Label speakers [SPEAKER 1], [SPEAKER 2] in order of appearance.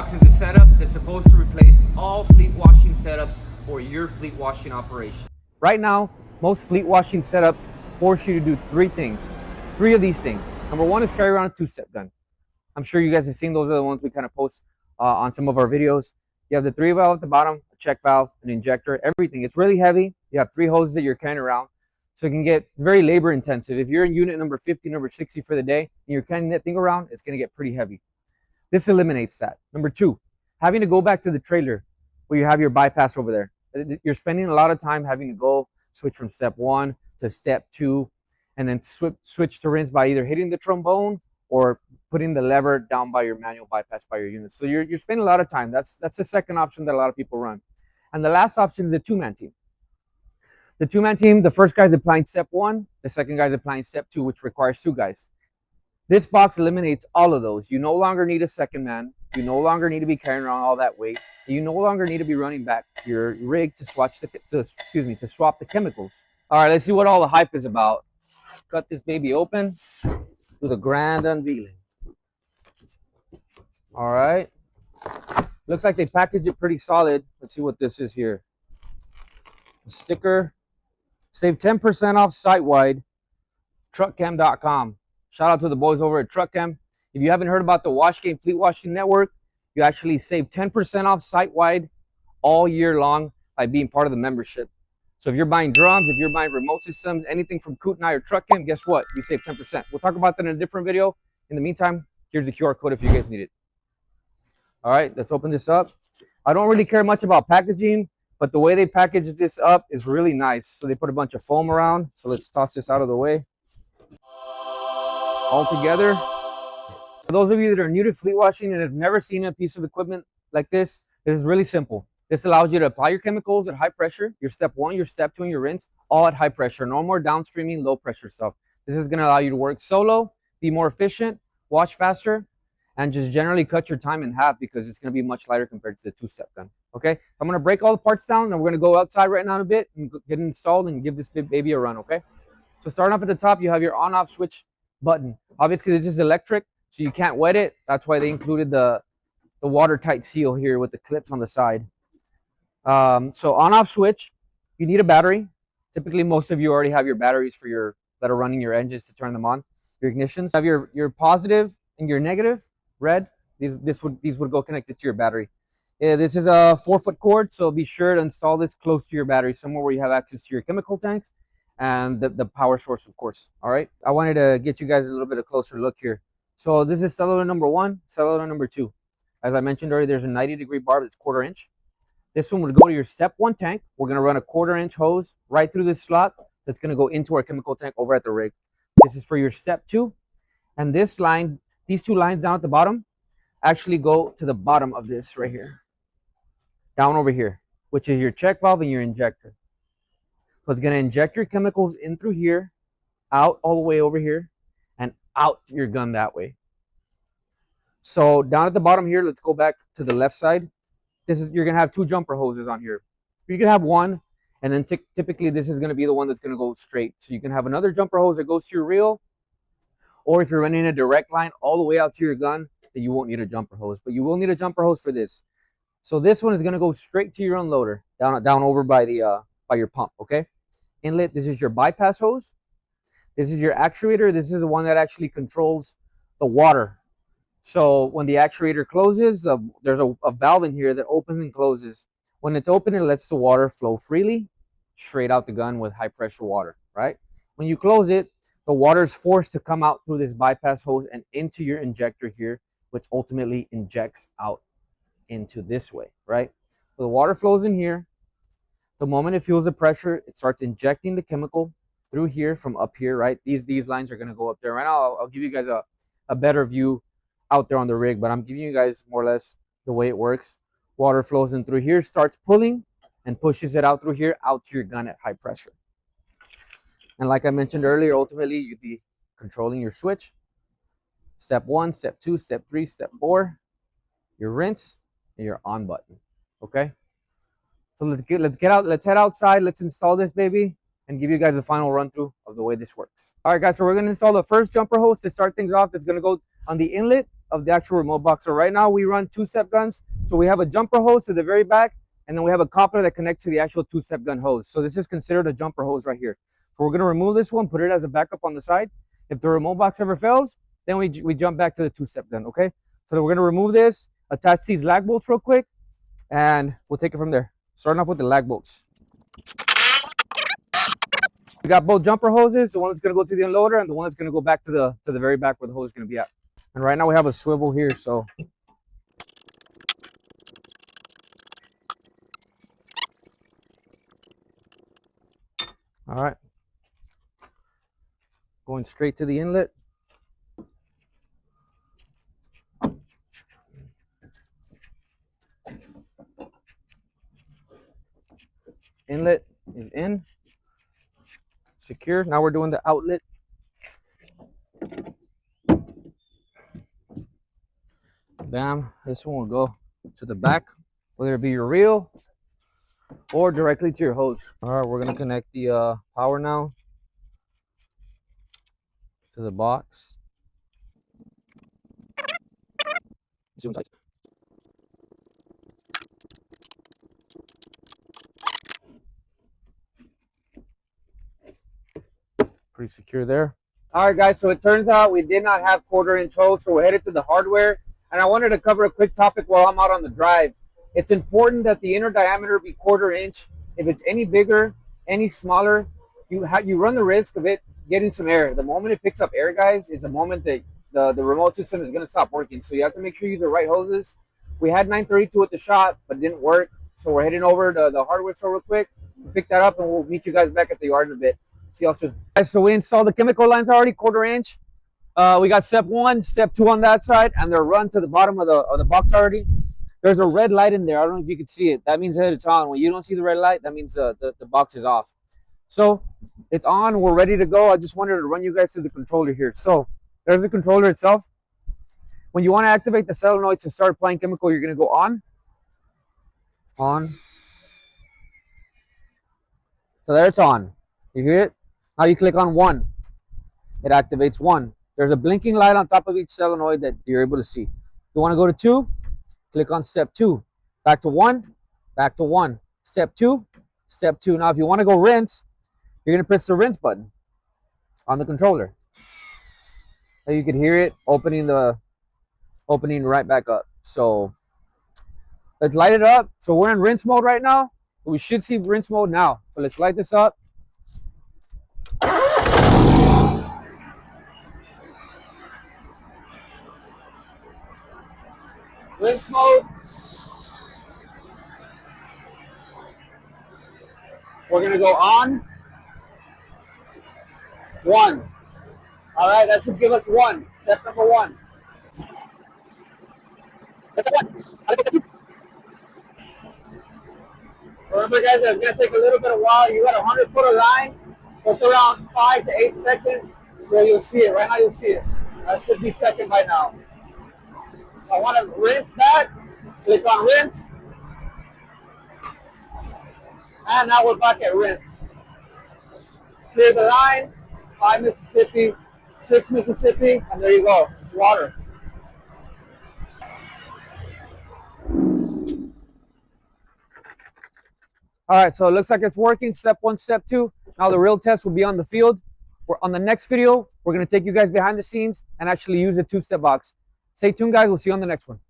[SPEAKER 1] box is a setup that's supposed to replace all fleet washing setups for your fleet washing operation. Right now, most fleet washing setups force you to do three things. Three of these things. Number one is carry around a two-step gun. I'm sure you guys have seen those are the ones we kind of post on some of our videos. You have the 3-valve at the bottom, a check valve, an injector, everything. It's really heavy. You have 3 hoses that you're carrying around. So it can get very labor intensive. If you're in unit number 50, number 60 for the day, and you're carrying that thing around, it's going to get pretty heavy. This eliminates that. Number two, having to go back to the trailer where you have your bypass over there. You're spending a lot of time having to go switch from step 1 to step 2, and then switch to rinse by either hitting the trombone or putting the lever down by your manual bypass by your unit. So you're spending a lot of time. That's the second option that a lot of people run. And the last option is the two-man team. The two-man team, the first guy's applying step 1, the second guy's applying step 2, which requires 2 guys. This box eliminates all of those. You no longer need a second man. You no longer need to be carrying around all that weight. You no longer need to be running back your rig to swap the chemicals. All right, let's see what all the hype is about. Cut this baby open, do the grand unveiling. All right. Looks like they packaged it pretty solid. Let's see what this is here. A sticker. Save 10% off site-wide. Truckchem.com. Shout out to the boys over at Truckchem. If you haven't heard about the Wash Game Fleet Washing Network, you actually save 10% off site-wide all year long by being part of the membership. So if you're buying drums, if you're buying remote systems, anything from Kootenai or Truckchem, guess what? You save 10%. We'll talk about that in a different video. In the meantime, here's the QR code if you guys need it. All right, let's open this up. I don't really care much about packaging, but the way they package this up is really nice. So they put a bunch of foam around. So let's toss this out of the way. All together. For those of you that are new to fleet washing and have never seen a piece of equipment like this is really simple. This allows you to apply your chemicals at high pressure, your step 1, your step 2, and your rinse, all at high pressure. No more downstreaming, low pressure stuff. This is going to allow you to work solo, be more efficient, wash faster, and just generally cut your time in half because it's going to be much lighter compared to the two-step gun. Okay, I'm going to break all the parts down, and we're going to go outside right now in a bit and get it installed and give this baby a run. Okay, so starting off at the top, you have your on-off switch button. Obviously, this is electric, so you can't wet it. That's why they included the watertight seal here with the clips on the side. So on-off switch, you need a battery. Typically, most of you already have your batteries for that are running your engines to turn them on. Your ignitions have your positive and your negative. Red, these would go connected to your battery. This is a 4-foot cord, so be sure to install this close to your battery, somewhere where you have access to your chemical tanks and the power source, of course. All right, I wanted to get you guys a little bit of closer look here. So this is cellular number 1, cellular number 2. As I mentioned earlier, there's a 90-degree barb that's 1/4 inch. This one would go to your step 1 tank. We're going to run a 1/4 inch hose right through this slot that's going to go into our chemical tank over at the rig. This is for your step 2, and this line, these 2 lines down at the bottom actually go to the bottom of this right here, down over here, which is your check valve and your injector. So it's going to inject your chemicals in through here, out all the way over here, and out your gun that way. So down at the bottom here, let's go back to the left side. You're going to have 2 jumper hoses on here. You can have one, and then typically this is going to be the one that's going to go straight. So you can have another jumper hose that goes to your reel, or if you're running a direct line all the way out to your gun, then you won't need a jumper hose, but you will need a jumper hose for this. So this one is going to go straight to your unloader, down over by your pump. Okay, inlet. This is your bypass hose. This is your actuator. This is the one that actually controls the water. So when the actuator closes, there's a valve in here that opens and closes. When it's open, it lets the water flow freely straight out the gun with high pressure water, right? When you close it, the water is forced to come out through this bypass hose and into your injector here, which ultimately injects out into this way, right? So the water flows in here. The moment it feels the pressure, it starts injecting the chemical through here from up here, right? These lines are going to go up there. Right now, I'll give you guys a better view out there on the rig, but I'm giving you guys more or less the way it works. Water flows in through here, starts pulling, and pushes it out through here, out to your gun at high pressure. And like I mentioned earlier, ultimately, you'd be controlling your switch. Step 1, step 2, step 3, step 4, your rinse, and your on button. Okay? So let's head outside, let's install this baby, and give you guys a final run through of the way this works. All right, guys, so we're going to install the first jumper hose to start things off. That's going to go on the inlet of the actual remote box. So right now we run two-step guns. So we have a jumper hose to the very back, and then we have a coupler that connects to the actual two-step gun hose. So this is considered a jumper hose right here. So we're gonna remove this one, put it as a backup on the side. If the remote box ever fails, then we jump back to the two-step gun, okay? So we're gonna remove this, attach these lag bolts real quick, and we'll take it from there. Starting off with the lag bolts. We got both jumper hoses, the one that's gonna go to the unloader and the one that's gonna go back to the very back where the hose is gonna be at. And right now we have a swivel here, so all right. Going straight to the inlet. Inlet is in, secure. Now we're doing the outlet. Bam, this one will go to the back, whether it be your reel or directly to your hose. All right, we're gonna connect the power now to the box. Zoom tight. Pretty secure there. All right, guys, so it turns out we did not have 1/4-inch hose, so we're headed to the hardware. And I wanted to cover a quick topic while I'm out on the drive. It's important that the inner diameter be 1/4-inch. If it's any bigger, any smaller, you run the risk of it getting some air. The moment it picks up air, guys, is the moment that the remote system is going to stop working. So you have to make sure you use the right hoses. We had 932 at the shop, but it didn't work. So we're heading over to the hardware store real quick. We'll pick that up, and we'll meet you guys back at the yard in a bit. See y'all soon. Guys, so we installed the chemical lines already, 1/4-inch. We got step 1, step 2 on that side, and they're run to the bottom of the box already. There's a red light in there. I don't know if you can see it. That means that it's on. When you don't see the red light, that means the box is off. So it's on. We're ready to go. I just wanted to run you guys through the controller here. So there's the controller itself. When you want to activate the solenoid to start applying chemical, you're going to go on. So there it's on. You hear it? Now you click on 1. It activates 1. There's a blinking light on top of each solenoid that you're able to see. You want to go to 2? Click on step 2. Back to 1. Back to 1. Step 2. Step 2. Now if you want to go rinse, you're going to press the rinse button on the controller. So you can hear it opening right back up. So let's light it up. So we're in rinse mode right now. We should see rinse mode now. So let's light this up. Rinse mode. We're going to go on. 1. All right, that should give us 1. Step number 1. That's 1. Remember, guys, it's going to take a little bit of while. You got a 100-footer line. It's around 5 to 8 seconds. So you'll see it. Right now, you'll see it. That should be second by now. I want to rinse that. Click on rinse. And now we're back at rinse. Clear the line. 5 Mississippi, 6 Mississippi, and there you go. It's water. All right, so it looks like it's working. Step 1, step 2. Now the real test will be on the field. On the next video, we're going to take you guys behind the scenes and actually use the two-step box. Stay tuned, guys. We'll see you on the next one.